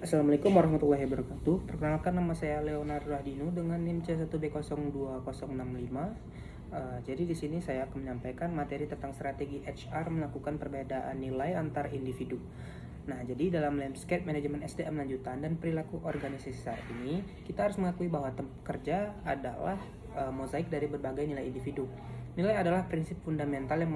Assalamualaikum warahmatullahi wabarakatuh. Perkenalkan, nama saya Leonardo Radino dengan NIM C1B02065. Jadi di sini saya akan menyampaikan materi tentang strategi HR melakukan perbedaan nilai antar individu. Nah, jadi dalam landscape manajemen SDM lanjutan dan perilaku organisasi saat ini, kita harus mengakui bahwa kerja adalah mozaik dari berbagai nilai individu. Nilai adalah prinsip fundamental yang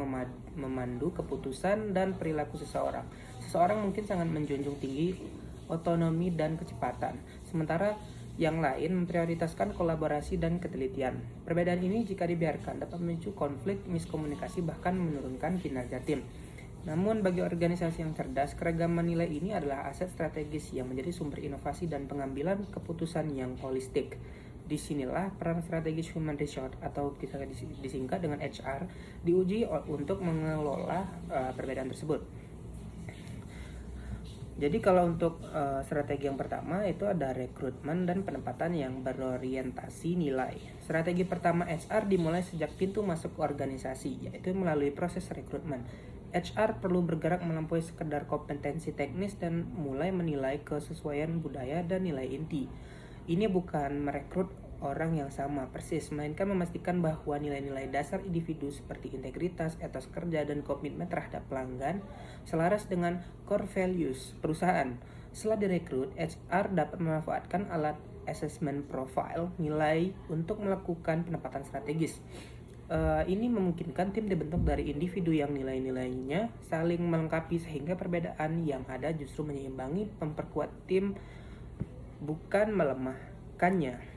memandu keputusan dan perilaku seseorang. Seseorang mungkin sangat menjunjung tinggi otonomi dan kecepatan, sementara yang lain memprioritaskan kolaborasi dan ketelitian. Perbedaan ini jika dibiarkan dapat memicu konflik, miskomunikasi, bahkan menurunkan kinerja tim. Namun bagi organisasi yang cerdas, keragaman nilai ini adalah aset strategis yang menjadi sumber inovasi dan pengambilan keputusan yang holistik. Disinilah peran strategis human resource atau bisa disingkat dengan HR diuji untuk mengelola perbedaan tersebut. Jadi kalau untuk strategi yang pertama itu ada rekrutmen dan penempatan yang berorientasi nilai. Strategi pertama HR dimulai sejak pintu masuk organisasi, yaitu melalui proses rekrutmen. HR perlu bergerak melampaui sekedar kompetensi teknis dan mulai menilai kesesuaian budaya dan nilai inti. Ini bukan merekrut orang yang sama persis, melainkan memastikan bahwa nilai-nilai dasar individu seperti integritas, etos kerja, dan komitmen terhadap pelanggan selaras dengan core values perusahaan. Setelah direkrut, HR dapat memanfaatkan alat assessment profile nilai untuk melakukan penempatan strategis. Ini memungkinkan tim dibentuk dari individu yang nilai-nilainya saling melengkapi sehingga perbedaan yang ada justru menyeimbangi, memperkuat tim, bukan melemahkannya.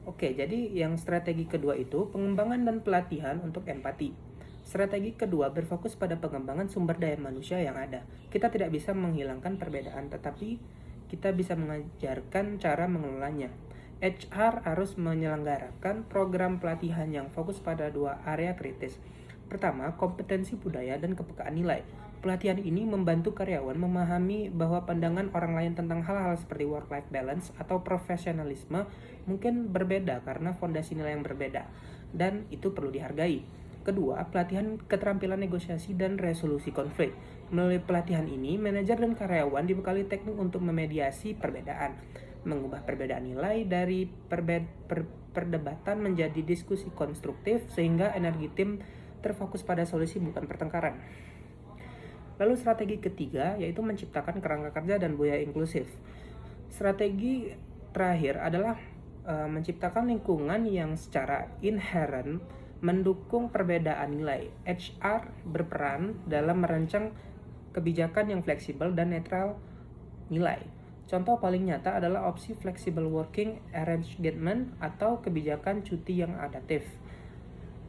Oke, jadi yang strategi kedua itu pengembangan dan pelatihan untuk empati. Strategi kedua berfokus pada pengembangan sumber daya manusia yang ada. Kita tidak bisa menghilangkan perbedaan, tetapi kita bisa mengajarkan cara mengelolanya. HR harus menyelenggarakan program pelatihan yang fokus pada dua area kritis. Pertama, kompetensi budaya dan kepekaan nilai. Pelatihan ini membantu karyawan memahami bahwa pandangan orang lain tentang hal-hal seperti work-life balance atau profesionalisme mungkin berbeda karena fondasi nilai yang berbeda, dan itu perlu dihargai. Kedua, pelatihan keterampilan negosiasi dan resolusi konflik. Melalui pelatihan ini, manajer dan karyawan dibekali teknik untuk memediasi perbedaan, mengubah perbedaan nilai dari perdebatan menjadi diskusi konstruktif sehingga energi tim terfokus pada solusi bukan pertengkaran. Lalu strategi ketiga yaitu menciptakan kerangka kerja dan budaya inklusif. Strategi terakhir adalah menciptakan lingkungan yang secara inherent mendukung perbedaan nilai. HR berperan dalam merancang kebijakan yang fleksibel dan netral nilai. Contoh paling nyata adalah opsi flexible working arrangement atau kebijakan cuti yang adaptif.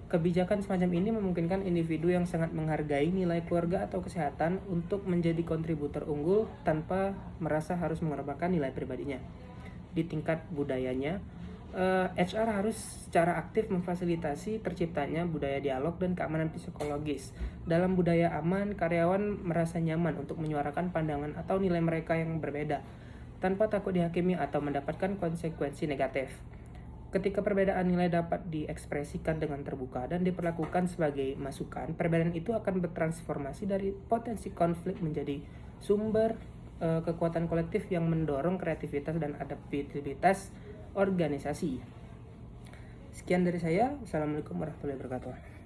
Kebijakan semacam ini memungkinkan individu yang sangat menghargai nilai keluarga atau kesehatan untuk menjadi kontributor unggul tanpa merasa harus mengorbankan nilai pribadinya. Di tingkat budayanya, HR harus secara aktif memfasilitasi terciptanya budaya dialog dan keamanan psikologis. Dalam budaya aman, karyawan merasa nyaman untuk menyuarakan pandangan atau nilai mereka yang berbeda, tanpa takut dihakimi atau mendapatkan konsekuensi negatif. Ketika perbedaan nilai dapat diekspresikan dengan terbuka dan diperlakukan sebagai masukan, perbedaan itu akan bertransformasi dari potensi konflik menjadi sumber kekuatan kolektif yang mendorong kreativitas dan adaptabilitas organisasi. Sekian dari saya. Assalamualaikum warahmatullahi wabarakatuh.